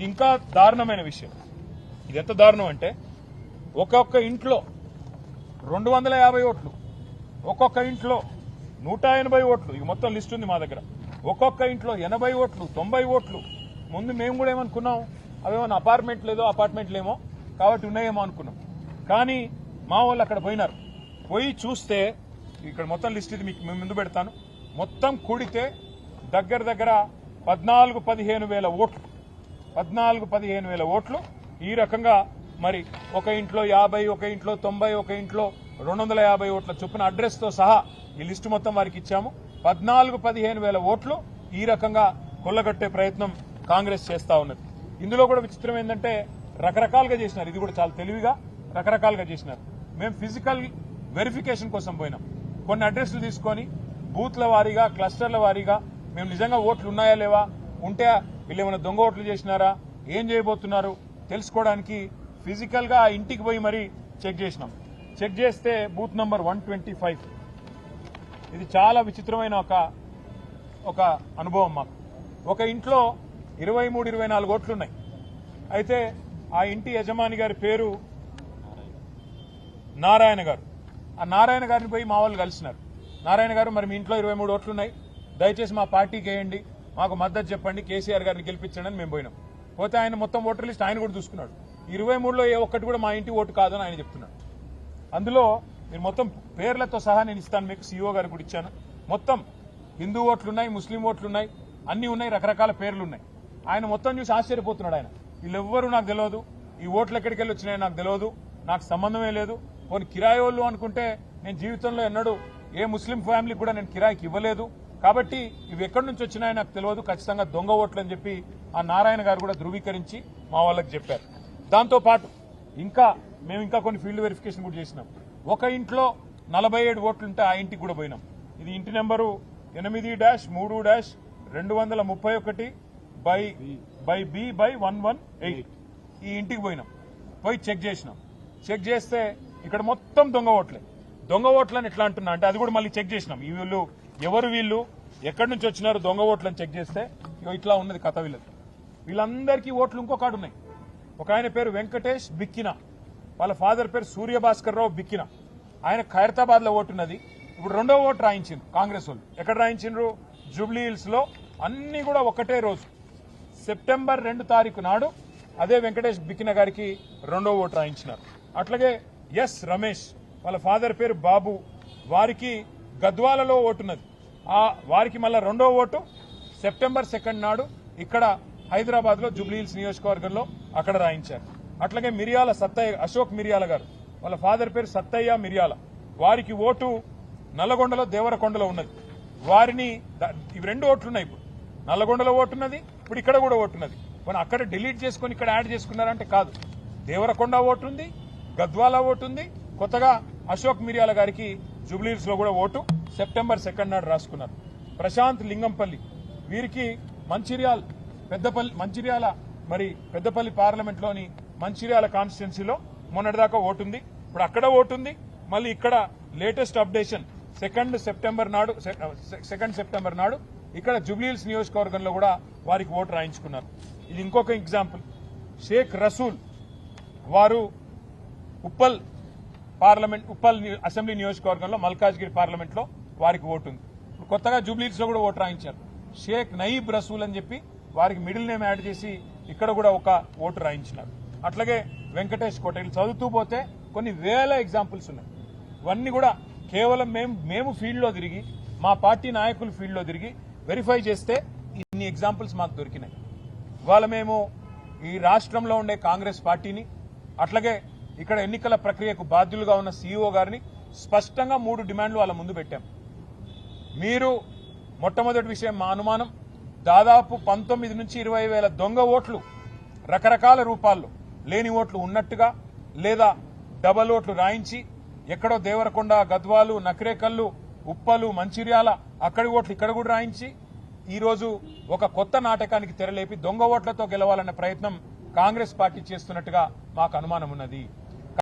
ఇది ఇంకా దారుణమైన విషయం. ఇది ఎంత దారుణం అంటే ఒక్కొక్క ఇంట్లో 250 ఓట్లు, ఒక్కొక్క ఇంట్లో 180 ఓట్లు, ఇక మొత్తం లిస్ట్ ఉంది మా దగ్గర. ఒక్కొక్క ఇంట్లో 80 ఓట్లు, 90 ఓట్లు. ముందు మేము కూడా ఏమనుకున్నాం, అవేమన్నా అపార్ట్మెంట్లేమో కాబట్టి ఉన్నాయేమో అనుకున్నాం. కానీ మా వాళ్ళు అక్కడ పోయినారు. పోయి చూస్తే ఇక్కడ మొత్తం లిస్ట్ ఇది మీకు ముందు పెడతాను. మొత్తం కూడితే దగ్గర 14-15 వేల ఓట్లు, 14-15 వేల ఓట్లు. ఈ రకంగా మరి ఒక ఇంట్లో 50, ఒక ఇంట్లో 90, ఒక ఇంట్లో 250 ఓట్ల చొప్పున అడ్రస్ తో సహా ఈ లిస్టు మొత్తం వారికి ఇచ్చాము. 14-15 వేల ఓట్లు ఈ రకంగా కొల్లగొట్టే ప్రయత్నం కాంగ్రెస్ చేస్తా ఉన్నది. ఇందులో కూడా విచిత్రం ఏంటంటే రకరకాలుగా చేసినారు. ఇది కూడా చాలా తెలివిగా రకరకాలుగా చేసినారు. మేము ఫిజికల్ వెరిఫికేషన్ కోసం పోయినాం. కొన్ని అడ్రస్లు తీసుకొని బూత్ల వారీగా, క్లస్టర్ల వారీగా మేము నిజంగా ఓట్లు ఉన్నాయా లేవా, ఉంటే వీళ్ళు ఏమైనా దొంగ ఓట్లు చేసినారా, ఏం చేయబోతున్నారు తెలుసుకోవడానికి ఫిజికల్ గా ఆ ఇంటికి పోయి మరీ చెక్ చేసినాం. చెక్ చేస్తే బూత్ నంబర్ 125, ఇది చాలా విచిత్రమైన ఒక అనుభవం మాకు. ఒక ఇంట్లో 23-24 ఓట్లున్నాయి. అయితే ఆ ఇంటి యజమాని గారి పేరు నారాయణ గారు. ఆ నారాయణ గారిని పోయి మా వాళ్ళు కలిసినారు. నారాయణ గారు, మరి మీ ఇంట్లో 23 ఓట్లున్నాయి, దయచేసి మా పార్టీకి వేయండి, మాకు మద్దతు చెప్పండి, కేసీఆర్ గారిని గెలిపించండి అని మేము పోయినాం. పోతే ఆయన మొత్తం ఓటర్ లిస్ట్ ఆయన కూడా చూసుకున్నాడు. 23లో ఏ ఒక్కటి కూడా మా ఇంటి ఓటు కాదని ఆయన చెప్తున్నాడు. అందులో మీరు మొత్తం పేర్లతో సహా నేను ఇస్తాను మీకు, సీఓ గారికి కూడా ఇచ్చాను. మొత్తం హిందూ ఓట్లున్నాయి, ముస్లిం ఓట్లున్నాయి, అన్ని ఉన్నాయి, రకరకాల పేర్లున్నాయి. ఆయన మొత్తం చూసి ఆశ్చర్యపోతున్నాడు. ఆయన వీళ్ళెవ్వరూ నాకు తెలియదు, ఈ ఓట్లు ఎక్కడికి వెళ్ళి వచ్చినాయో నాకు తెలియదు, నాకు సంబంధమే లేదు, కొన్ని కిరాయోళ్ళు అనుకుంటే నేను జీవితంలో ఎన్నడూ ఏ ముస్లిం ఫ్యామిలీకి కూడా నేను కిరాయికి ఇవ్వలేదు, కాబట్టి ఇవి ఎక్కడి నుంచి వచ్చినాయో నాకు తెలియదు, ఖచ్చితంగా దొంగ ఓట్లు అని చెప్పి ఆ నారాయణ గారు కూడా ధృవీకరించి మా వాళ్ళకి చెప్పారు. దాంతో పాటు మేము ఇంకా కొన్ని ఫీల్డ్ వెరిఫికేషన్ కూడా చేసినాం. ఒక ఇంట్లో 47 ఓట్లుంటే ఆ ఇంటికి కూడా పోయినాం. ఇది ఇంటి నెంబరు 8-3-2-231/B/118. ఈ ఇంటికి పోయినాం. పోయి చెక్ చేసినాం. చెక్ చేస్తే ఇక్కడ మొత్తం దొంగ ఓట్లే. దొంగ ఓట్లని ఎట్లా అంటున్నా అంటే అది కూడా మళ్ళీ చెక్ చేసినాం. ఈ వీళ్ళు ఎవరు, వీళ్ళు ఎక్కడి నుంచి వచ్చినారు, దొంగ ఓట్లని చెక్ చేస్తే ఇట్లా ఉన్నది కథ. వీళ్ళందరికీ ఓట్లు ఇంకొకడు ఉన్నాయి. ఒక ఆయన పేరు వెంకటేష్ బిక్కిన, వాళ్ళ ఫాదర్ పేరు సూర్యభాస్కర్ రావు బిక్కిన. ఆయన ఖైరతాబాద్ లో ఓటున్నది. ఇప్పుడు రెండో ఓటు రాయించిండ్రు కాంగ్రెస్ వాళ్ళు. ఎక్కడ రాయించిండ్రు? జూబ్లీ హిల్స్ లో. అన్ని కూడా ఒకటే రోజు సెప్టెంబర్ 2 తారీఖు నాడు అదే వెంకటేష్ బిక్కిన గారికి రెండో ఓటు రాయించినారు. అట్లాగే ఎస్ రమేష్, వాళ్ళ ఫాదర్ పేరు బాబు, వారికి గద్వాలలో ఓటున్నది. వారికి మళ్ళా రెండో ఓటు సెప్టెంబర్ 2 నాడు ఇక్కడ హైదరాబాద్ లో జూబ్లీ హిల్స్ నియోజకవర్గంలో అక్కడ రాయించారు. అట్లాగే మిరియాల సత్తయ్య, అశోక్ మిరియాల గారు, వాళ్ళ ఫాదర్ పేరు సత్తయ్య మిరియాల, వారికి ఓటు నల్లగొండలో దేవరకొండలో ఉన్నది. వారిని ఇవి 2 ఓట్లున్నాయి. ఇప్పుడు నల్లగొండలో ఓటున్నది, ఇప్పుడు ఇక్కడ కూడా ఓటున్నది. మనం అక్కడ డిలీట్ చేసుకుని ఇక్కడ యాడ్ చేసుకున్నారంటే కాదు. దేవరకొండ ఓటుంది, గద్వాల ఓటుంది, కొత్తగా అశోక్ మిరియాల గారికి జూబ్లీహిల్స్ లో కూడా ఓటు సెప్టెంబర్ 2 నాడు రాసుకున్నారు. ప్రశాంత్ లింగంపల్లి, వీరికి పెద్దపల్లి పార్లమెంట్ లోని మంచిర్యాల కాన్స్టిట్యున్సీలో మొన్నటిదాకా ఓటుంది, ఇప్పుడు అక్కడ ఓటుంది. మళ్ళీ ఇక్కడ లేటెస్ట్ అప్డేషన్ 2 సెప్టెంబర్ నాడు ఇక్కడ జూబ్లీహిల్స్ నియోజకవర్గంలో కూడా వారికి ఓటు రాయించుకున్నారు. ఇది ఇంకొక ఎగ్జాంపుల్. షేక్ రసూల్, వారు ఉప్పల్ అసెంబ్లీ నియోజకవర్గంలో మల్కాజ్గిరి పార్లమెంట్ లో వారికి ఓటు ఉంది. ఇప్పుడు కొత్తగా జూబ్లీహిల్స్ లో కూడా ఓటు రాయించారు. షేక్ నయీబ్ రసూల్ అని చెప్పి వారికి మిడిల్ నేమ్ యాడ్ చేసి ఇక్కడ కూడా ఒక ఓటు రాయించినారు. అట్లాగే వెంకటేష్ కోట. చదువుతూ పోతే కొన్ని వేల ఎగ్జాంపుల్స్ ఉన్నాయి. ఇవన్నీ కూడా కేవలం మేము ఫీల్డ్ లో తిరిగి, మా పార్టీ నాయకులు ఫీల్డ్ లో తిరిగి వెరిఫై చేస్తే ఇన్ని ఎగ్జాంపుల్స్ మాకు దొరికినాయి. ఇవాళ మేము ఈ రాష్ట్రంలో ఉండే కాంగ్రెస్ పార్టీని, అట్లాగే ఇక్కడ ఎన్నికల ప్రక్రియకు బాధ్యులుగా ఉన్న సీఈఓ గారిని స్పష్టంగా 3 డిమాండ్లు వాళ్ళ ముందు పెట్టాం. మీరు మొట్టమొదటి విషయం, మా అనుమానం దాదాపు 19 నుంచి 20 వేల దొంగ ఓట్లు రకరకాల రూపాల్లో, లేని ఓట్లు ఉన్నట్టుగా లేదా డబల్ ఓట్లు రాయించి ఎక్కడో దేవరకొండ, గద్వాలు, నకరేకల్లు, ఉప్పలు, మంచిర్యాల అక్కడి ఓట్లు ఇక్కడ కూడా రాయించి ఈరోజు ఒక కొత్త నాటకానికి తెరలేపి దొంగ ఓట్లతో గెలవాలన్న ప్రయత్నం కాంగ్రెస్ పార్టీ చేస్తున్నట్టుగా మాకు అనుమానం ఉన్నది.